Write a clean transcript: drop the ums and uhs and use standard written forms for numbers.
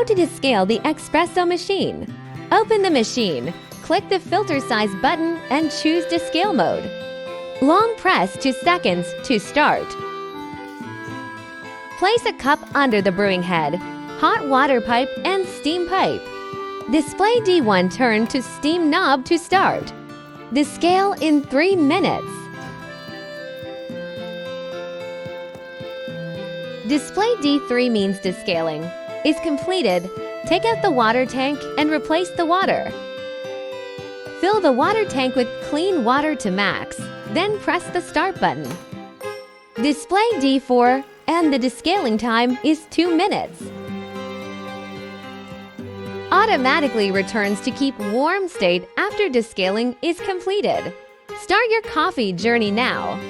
How to descale the espresso machine. Open the machine, click the filter size button and choose descale mode. Long press 2 seconds to start. Place a cup under the brewing head, hot water pipe and steam pipe. Display D1 turn to steam knob to start. Descale in 3 minutes. Display D3 means descaling is completed. Take out the water tank and replace the water. Fill the water tank with clean water to max, then press the start button. Display D4 and the descaling time is 2 minutes. Automatically returns to keep warm state after descaling is completed. Start your coffee journey now.